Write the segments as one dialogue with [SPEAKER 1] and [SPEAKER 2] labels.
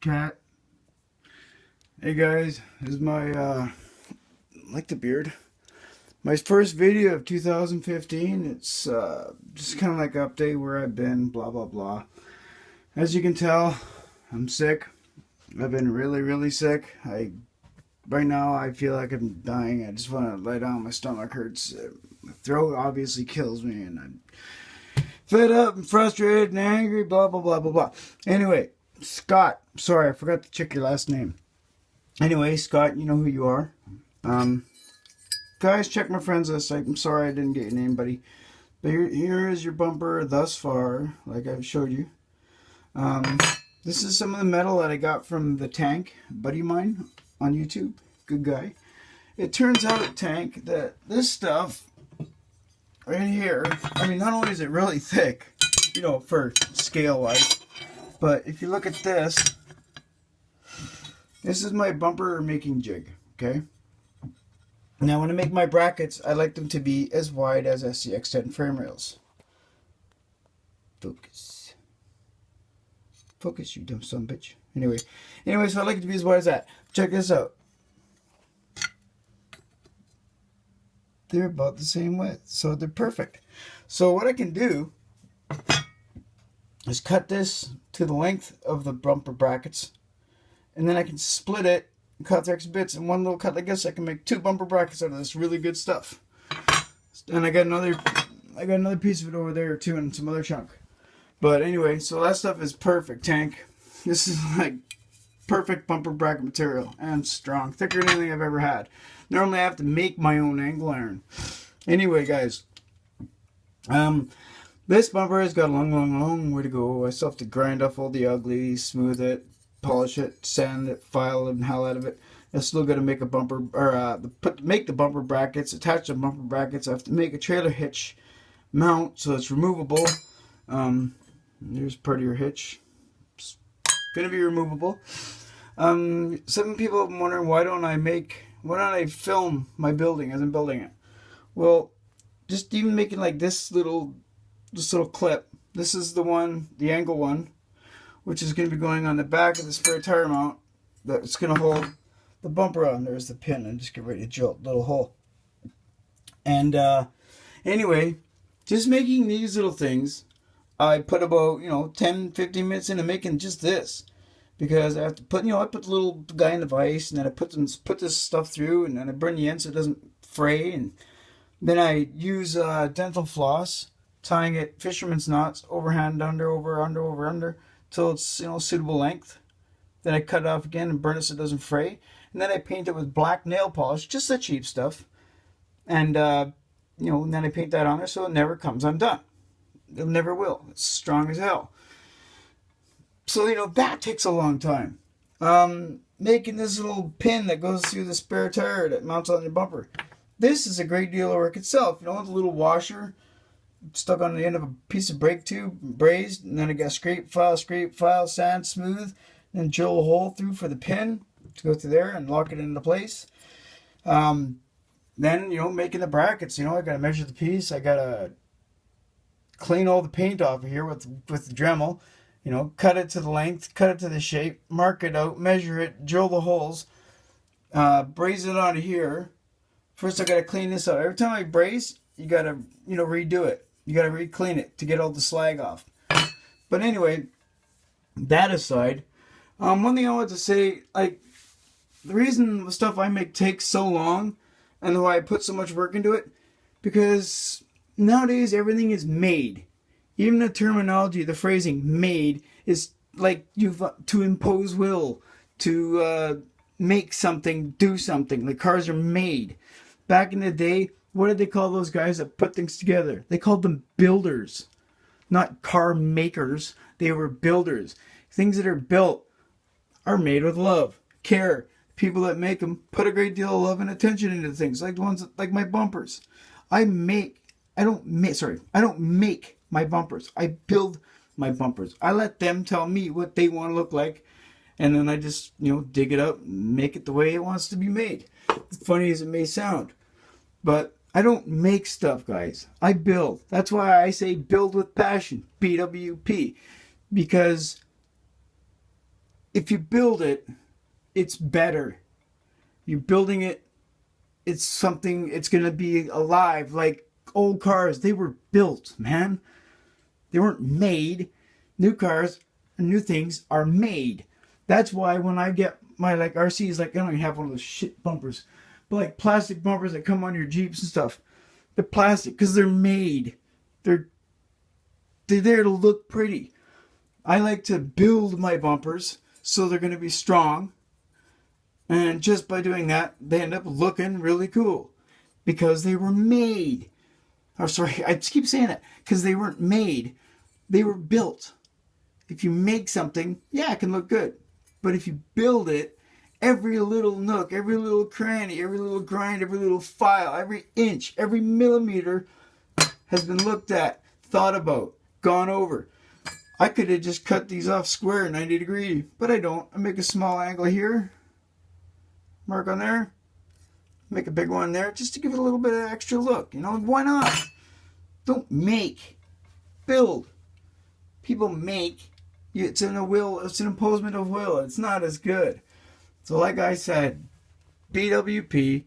[SPEAKER 1] Cat. Hey guys, this is my like the beard. My first video of 2015. It's just kind of like an update where I've been, blah blah blah. As you can tell, I'm sick. I've been really sick. Right now I feel like I'm dying. I just want to lay down. My stomach hurts. My throat obviously kills me, and I'm fed up and frustrated and angry. Blah blah blah blah blah. Anyway, Scott. Sorry, I forgot to check your last name. Anyway, Scott, you know who you are. Um, Guys, check my friends list. I'm sorry I didn't get your name, buddy. But here is your bumper thus far, like I've showed you. Um, this is some of the metal that I got from the Tank, a buddy of mine on YouTube. Good guy. It turns out, Tank, that this stuff right here, I mean, not only is it really thick, you know, for scale-wise, but if you look at this, this is my bumper making jig, okay? Now, when I make my brackets, I like them to be as wide as SCX10 frame rails. Focus. Focus, you dumb son of a bitch. Anyway, so I like it to be as wide as that. Check this out. They're about the same width, so they're perfect. So what I can do is cut this to the length of the bumper brackets, and then I can split it, cut the extra bits, and one little cut like this, I can make two bumper brackets out of this really good stuff. And I got another piece of it over there too, and some other chunk. But anyway, so that stuff is perfect, Tank. This is like perfect bumper bracket material, and strong, thicker than anything I've ever had. Normally I have to make my own angle iron. Anyway, guys, this bumper has got a long way to go. I still have to grind off all the ugly, smooth it, polish it, sand it, file the hell out of it. I still got to make a bumper, or make the bumper brackets, attach the bumper brackets. I have to make a trailer hitch mount so it's removable. There's part of your hitch. It's gonna be removable. Some people have been wondering why don't I film my building as I'm building it? Well, just even making like this little clip. This is the one, the angle one, which is going to be going on the back of the spare tire mount. That's going to hold the bumper on. There's the pin. I'm just getting ready to drill a little hole. And anyway, just making these little things, I put about 10-15 minutes into making just this, because I have to put I put the little guy in the vise, and then I put this stuff through, and then I burn the end so it doesn't fray, and then I use dental floss, tying it fisherman's knots, overhand, over, till it's suitable length. Then I cut it off again and burn it so it doesn't fray, and then I paint it with black nail polish, just the cheap stuff, and and then I paint that on there so it never comes undone. It never will. It's strong as hell. So that takes a long time. Making this little pin that goes through the spare tire that mounts on your bumper. This is a great deal of work itself. The little washer stuck on the end of a piece of brake tube, brazed, and then I got scrape file, sand, smooth, and then drill a hole through for the pin to go through there and lock it into place. Then making the brackets. I gotta measure the piece. I gotta clean all the paint off of here with the Dremel. Cut it to the length, cut it to the shape, mark it out, measure it, drill the holes, braze it onto here. First I gotta clean this out. Every time I braze, you gotta redo it. You gotta re-clean it to get all the slag off. But anyway, that aside, one thing I want to say, like, the reason the stuff I make takes so long and why I put so much work into it, because nowadays everything is made. Even the terminology, the phrasing "made" is like to impose will, to make something, do something. The cars are made. Back in the day, what did they call those guys that put things together? They called them builders, not car makers. They were builders. Things that are built are made with love, care. People that make them put a great deal of love and attention into things, like the ones like my bumpers. I don't make my bumpers. I build my bumpers. I let them tell me what they want to look like, and then I just dig it up and make it the way it wants to be made. As funny as it may sound, but I don't make stuff, guys. I build. That's why I say build with passion, BWP, because if you build it, it's better. You're building it, it's something, it's going to be alive. Like old cars, they were built, man. They weren't made. New cars and new things are made. That's why when I get my like RCs, like I don't even have one of those shit bumpers, but like plastic bumpers that come on your Jeeps and stuff. They're plastic because they're made. They're they're there to look pretty. I like to build my bumpers so they're going to be strong. And just by doing that, they end up looking really cool because they were made. Oh, sorry, I just keep saying that because they weren't made. They were built. If you make something, yeah, it can look good. But if you build it, every little nook, every little cranny, every little grind, every little file, every inch, every millimeter has been looked at, thought about, gone over. I could have just cut these off square 90 degree, but I don't. I make a small angle here, mark on there, make a big one there, just to give it a little bit of extra look. You know, why not? Don't make, build. People make. It's in a will. It's an imposement of will. It's not as good. So, like I said, BWP,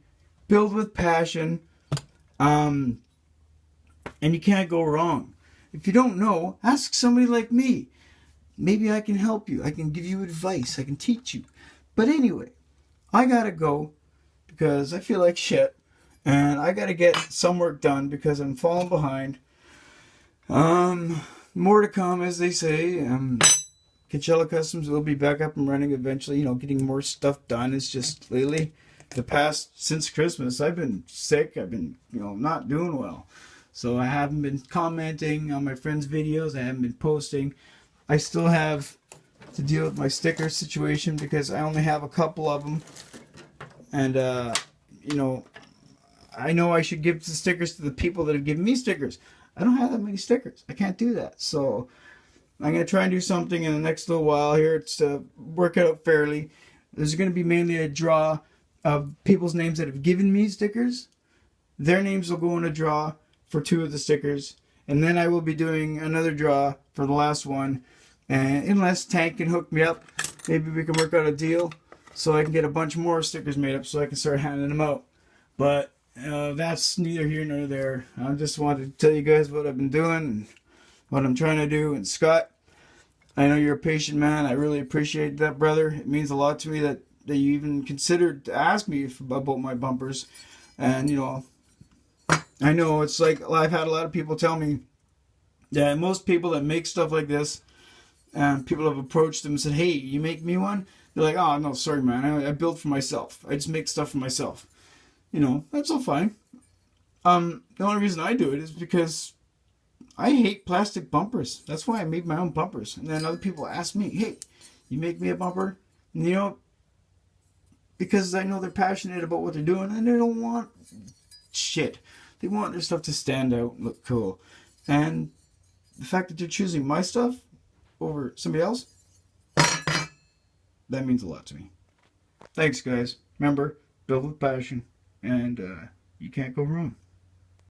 [SPEAKER 1] build with passion, and you can't go wrong. If you don't know, ask somebody like me. Maybe I can help you. I can give you advice. I can teach you. But anyway, I gotta go because I feel like shit, and I gotta get some work done because I'm falling behind. More to come, as they say. Kinshella Kustom'S will be back up and running eventually. You know, getting more stuff done. It's just lately, since Christmas, I've been sick. I've been, not doing well. So I haven't been commenting on my friends' videos. I haven't been posting. I still have to deal with my sticker situation because I only have a couple of them. And, I know I should give the stickers to the people that have given me stickers. I don't have that many stickers. I can't do that. So I'm going to try and do something in the next little while here. It's to work it out fairly. There's going to be mainly a draw of people's names that have given me stickers. Their names will go in a draw for 2 of the stickers. And then I will be doing another draw for the last one. And unless Tank can hook me up, maybe we can work out a deal so I can get a bunch more stickers made up so I can start handing them out. But that's neither here nor there. I just wanted to tell you guys what I've been doing and what I'm trying to do. And Scott, I know you're a patient man. I really appreciate that, brother. It means a lot to me that you even considered to ask me about my bumpers. And, I know it's like I've had a lot of people tell me that most people that make stuff like this, and people have approached them and said, hey, you make me one? They're like, oh, no, sorry, man. I build for myself. I just make stuff for myself. That's all fine. The only reason I do it is because I hate plastic bumpers. That's why I made my own bumpers. And then other people ask me, hey, you make me a bumper? And, because I know they're passionate about what they're doing and they don't want shit. They want their stuff to stand out and look cool. And the fact that they're choosing my stuff over somebody else, that means a lot to me. Thanks, guys. Remember, build with passion, and you can't go wrong.